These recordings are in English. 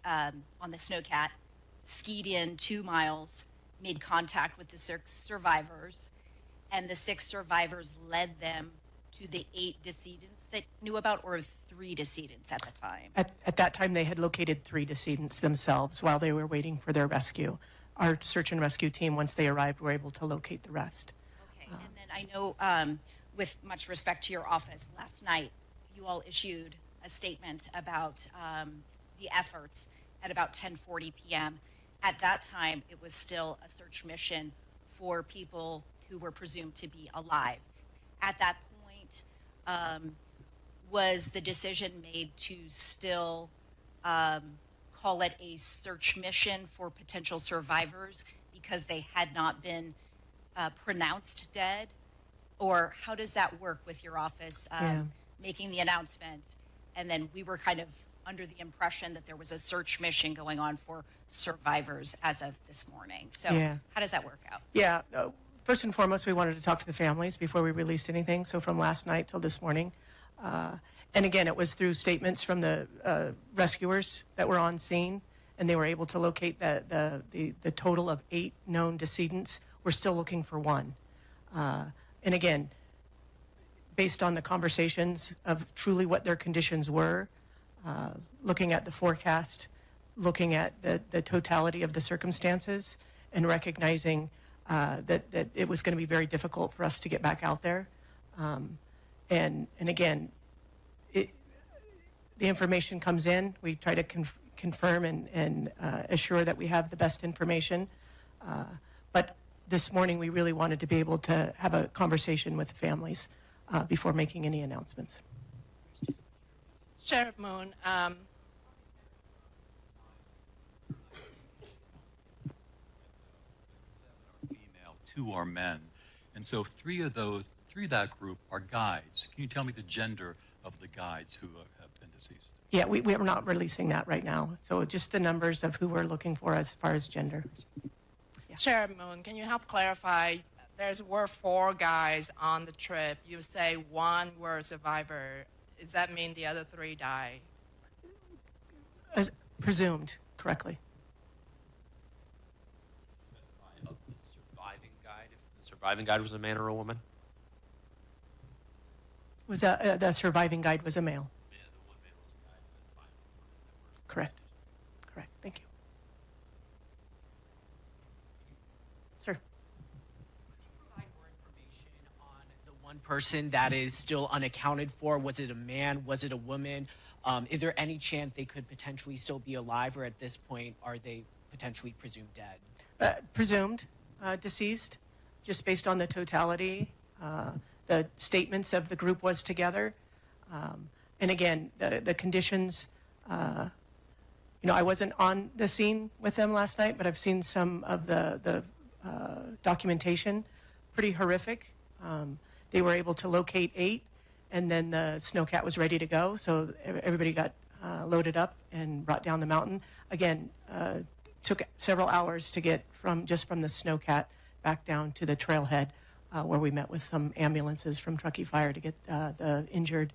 on the snowcat, skied in 2 miles, made contact with the 6 survivors, and the 6 survivors led them to the 8 decedents that knew about, or 3 decedents at the time? At that time, they had located 3 decedents themselves while they were waiting for their rescue. Our search and rescue team, once they arrived, were able to locate the rest. Okay, and then I know, with much respect to your office, last night you all issued a statement about the efforts at about 10:40 p.m. At that time, it was still a search mission for people who were presumed to be alive. At that point, was the decision made to still call it a search mission for potential survivors because they had not been pronounced dead? Or how does that work with your office making the announcement? And then we were kind of under the impression that there was a search mission going on for survivors as of this morning. So how does that work out? Yeah. First and foremost, we wanted to talk to the families before we released anything. So from last night till this morning. And again, it was through statements from the rescuers that were on scene, and they were able to locate the total of 8 known decedents. We're still looking for 1. And again, based on the conversations of truly what their conditions were, looking at the forecast, looking at the totality of the circumstances, and recognizing that it was going to be very difficult for us to get back out there. And again, the information comes in. We try to confirm and assure that we have the best information. But this morning, we really wanted to be able to have a conversation with the families before making any announcements. Sheriff Moon, female, 2 are men. And so 3 of that group are guides. Can you tell me the gender of the guides who have been deceased? Yeah, we are not releasing that right now. So just the numbers of who we're looking for as far as gender. Yeah. Sheriff Moon, can you help clarify? Were 4 guys on the trip. You say 1 were a survivor. Does that mean the other 3 died? As presumed correctly. Of the surviving guide, if the surviving guide was a man or a woman? Was the surviving guide was a male. Yeah, the one man was a guide, and then 5 women that were. Correct. Correct. Thank you. Sir. Could you provide more information on the one person that is still unaccounted for? Was it a man? Was it a woman? Is there any chance they could potentially still be alive, or at this point, are they potentially presumed dead? Presumed deceased, just based on the totality. The statements of the group was together. And again, the conditions, I wasn't on the scene with them last night, but I've seen some of the documentation, pretty horrific. They were able to locate 8, and then the snowcat was ready to go. So everybody got loaded up and brought down the mountain. Again, took several hours to get from the snowcat back down to the trailhead, where we met with some ambulances from Truckee Fire to get the injured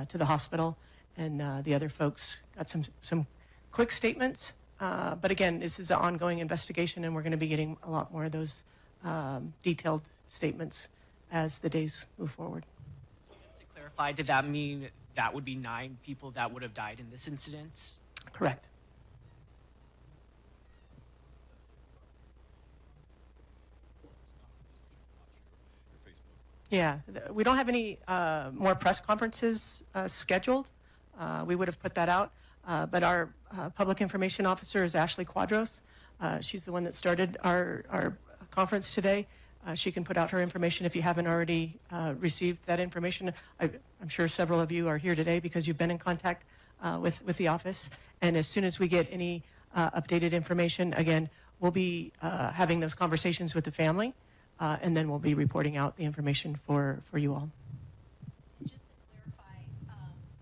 to the hospital. And the other folks got some quick statements. But again, this is an ongoing investigation, and we're going to be getting a lot more of those detailed statements as the days move forward. So just to clarify, did that mean that would be 9 people that would have died in this incident? Correct. Yeah, we don't have any more press conferences scheduled. We would have put that out. But our public information officer is Ashley Quadros. She's the one that started our conference today. She can put out her information if you haven't already received that information. I'm sure several of you are here today because you've been in contact with the office. And as soon as we get any updated information, again, we'll be having those conversations with the family. And then we'll be reporting out the information for you all. Just to clarify,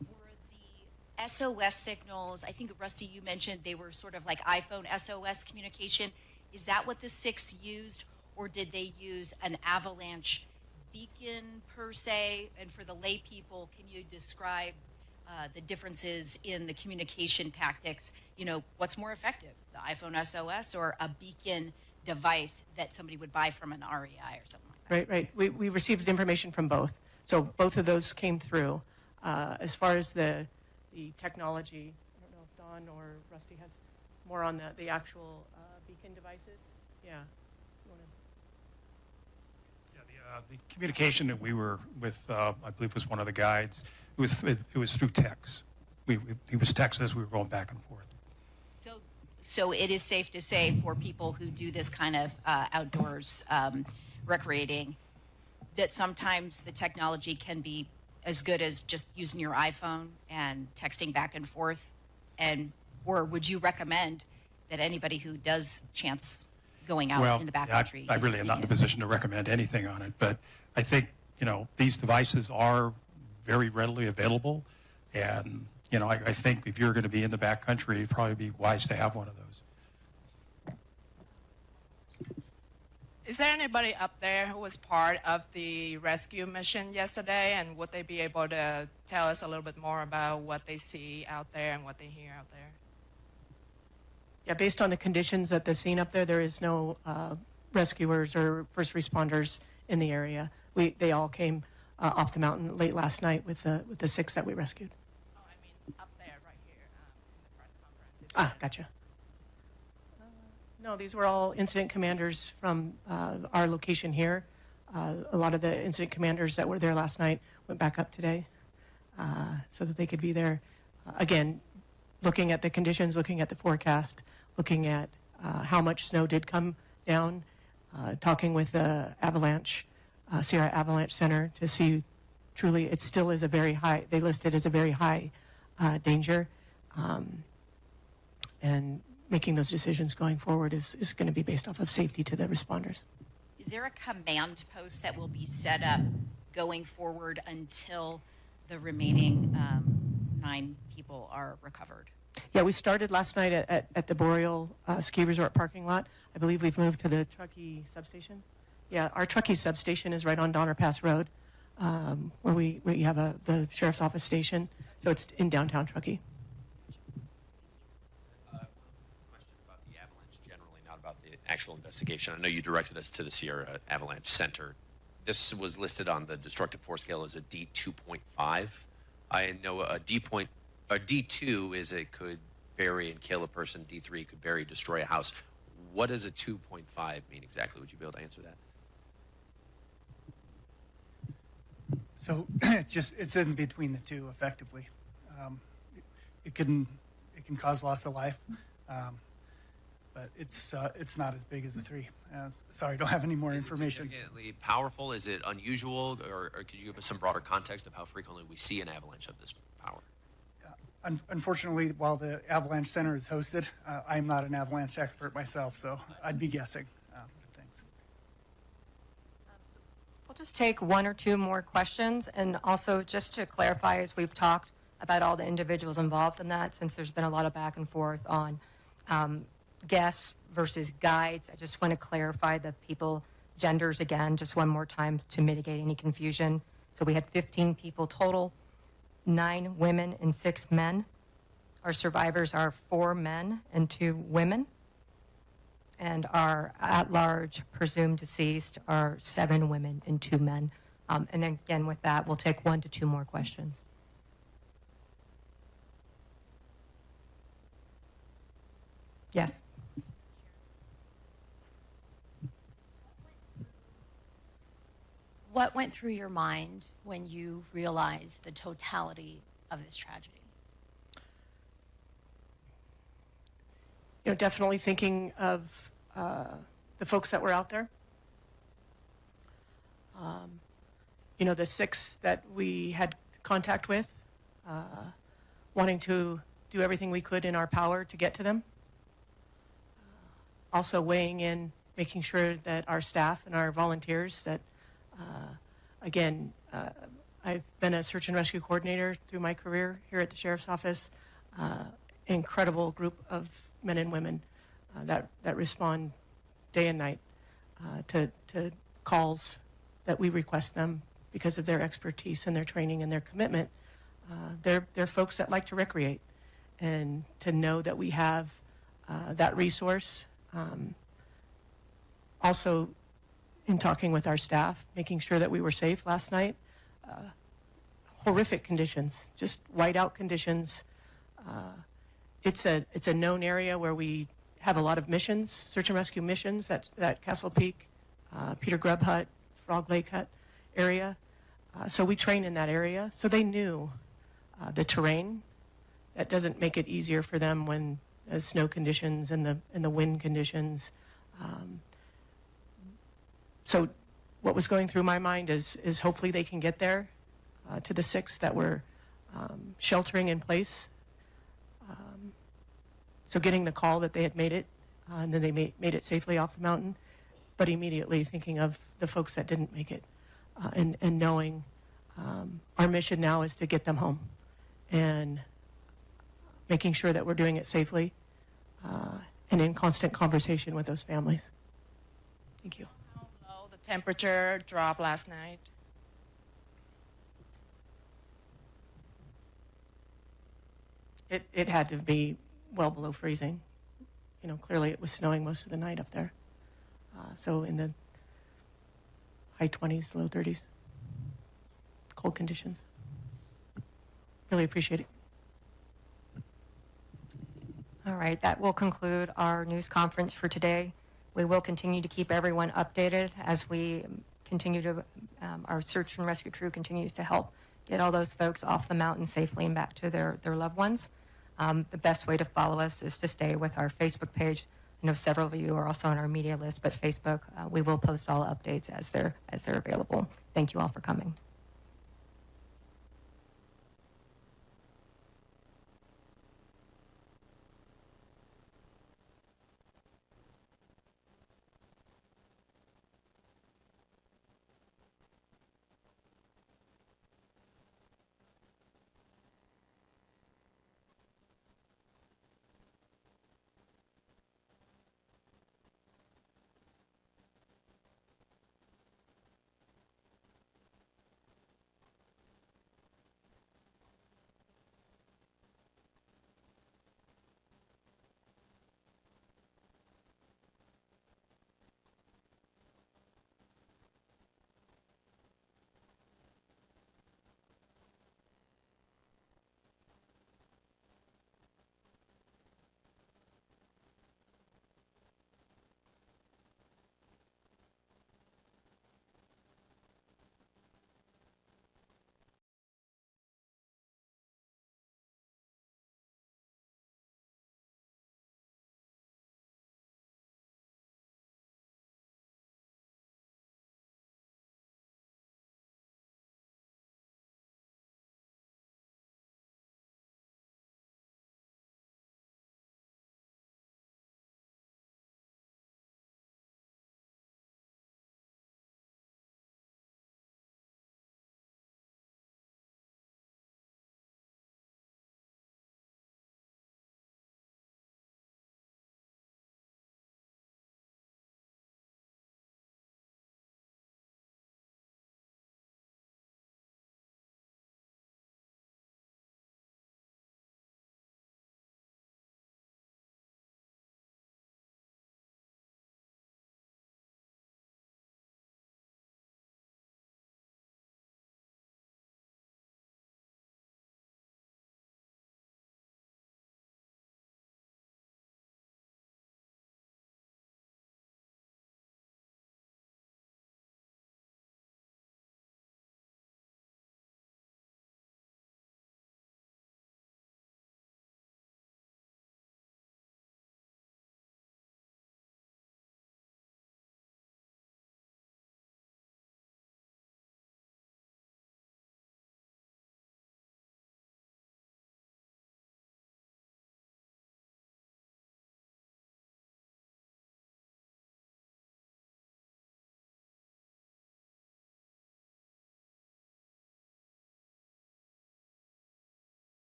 were the SOS signals, I think, Rusty, you mentioned they were sort of like iPhone SOS communication. Is that what the 6 used, or did they use an avalanche beacon per se? And for the lay people, can you describe the differences in the communication tactics. You know, what's more effective, the iPhone SOS or a beacon device that somebody would buy from an REI or something like that? Right. We received information from both. So both of those came through. As far as the technology, I don't know if Don or Rusty has more on the actual beacon devices. Yeah. You wanna- Yeah, the communication that we were with, I believe, was one of the guides. It was through text. He was texting as we were going back and forth. So it is safe to say for people who do this kind of outdoors recreating that sometimes the technology can be as good as just using your iPhone and texting back and forth, or would you recommend that anybody who does chance going out in the backcountry? I really am not in a position to recommend anything on it, but I think, these devices are very readily available, and, I think if you're going to be in the backcountry, it'd probably be wise to have one of those. Is there anybody up there who was part of the rescue mission yesterday, and would they be able to tell us a little bit more about what they see out there and what they hear out there? Yeah, based on the conditions at the scene up there, there is no rescuers or first responders in the area. They all came off the mountain late last night with the 6 that we rescued. Oh, I mean up there, right here, in the press conference. Gotcha. No, these were all incident commanders from our location here. A lot of the incident commanders that were there last night went back up today so that they could be there. Again, looking at the conditions, looking at the forecast, looking at how much snow did come down, talking with the avalanche, Sierra Avalanche Center to see truly it still is a very high, they list it as a very high danger. And making those decisions going forward is going to be based off of safety to the responders. Is there a command post that will be set up going forward until the remaining 9 people are recovered? Yeah, we started last night at the Boreal Ski Resort parking lot. I believe we've moved to the Truckee substation. Yeah, our Truckee substation is right on Donner Pass Road, where we have the sheriff's office station. So it's in downtown Truckee. About the actual investigation. I know you directed us to the Sierra Avalanche Center. This was listed on the destructive force scale as a D2.5. I know a D2 is it could bury and kill a person. D3 could bury, destroy a house. What does a 2.5 mean exactly? Would you be able to answer that? So it's in between the two, effectively. It can cause loss of life. But it's not as big as a 3. Sorry, don't have any more information. Is it significantly powerful? Is it unusual? Or could you give us some broader context of how frequently we see an avalanche of this power? Unfortunately, while the Avalanche Center is hosted, I'm not an avalanche expert myself, so I'd be guessing. Thanks. We'll just take 1 or 2 more questions. And also, just to clarify, as we've talked about all the individuals involved in that, since there's been a lot of back and forth on guests versus guides, I just want to clarify the people genders again just one more time to mitigate any confusion. So we had 15 people total, 9 women and 6 men. Our survivors are 4 men and 2 women. And our at-large presumed deceased are 7 women and 2 men. And again, with that, we'll take 1 to 2 more questions. Yes. What went through your mind when you realized the totality of this tragedy? Definitely thinking of the folks that were out there. The 6 that we had contact with, wanting to do everything we could in our power to get to them. Also weighing in, making sure that our staff and our volunteers that, again, I've been a search and rescue coordinator through my career here at the Sheriff's Office. Incredible group of men and women that respond day and night to calls that we request them because of their expertise and their training and their commitment They're folks that like to recreate, and to know that we have that resource. Also, in talking with our staff, making sure that we were safe last night. Horrific conditions, just whiteout conditions. It's a known area where we have a lot of missions, search and rescue missions, that Castle Peak, Peter Grubb Hut, Frog Lake Hut area. So we train in that area. So they knew the terrain. That doesn't make it easier for them when the snow conditions and the wind conditions. So what was going through my mind is hopefully they can get there to the 6 that were sheltering in place. So getting the call that they had made it, and then they made it safely off the mountain, but immediately thinking of the folks that didn't make it, and knowing our mission now is to get them home, and making sure that we're doing it safely, and in constant conversation with those families. Thank you. How low the temperature dropped last night? It had to be well below freezing. You know, clearly it was snowing most of the night up there. So in the high 20s, low 30s. Cold conditions. Really appreciate it. All right, that will conclude our news conference for today. We will continue to keep everyone updated as we continue to, our search and rescue crew continues to help get all those folks off the mountain safely and back to their loved ones. The best way to follow us is to stay with our Facebook page. I know several of you are also on our media list, but Facebook, we will post all updates as they're available. Thank you all for coming.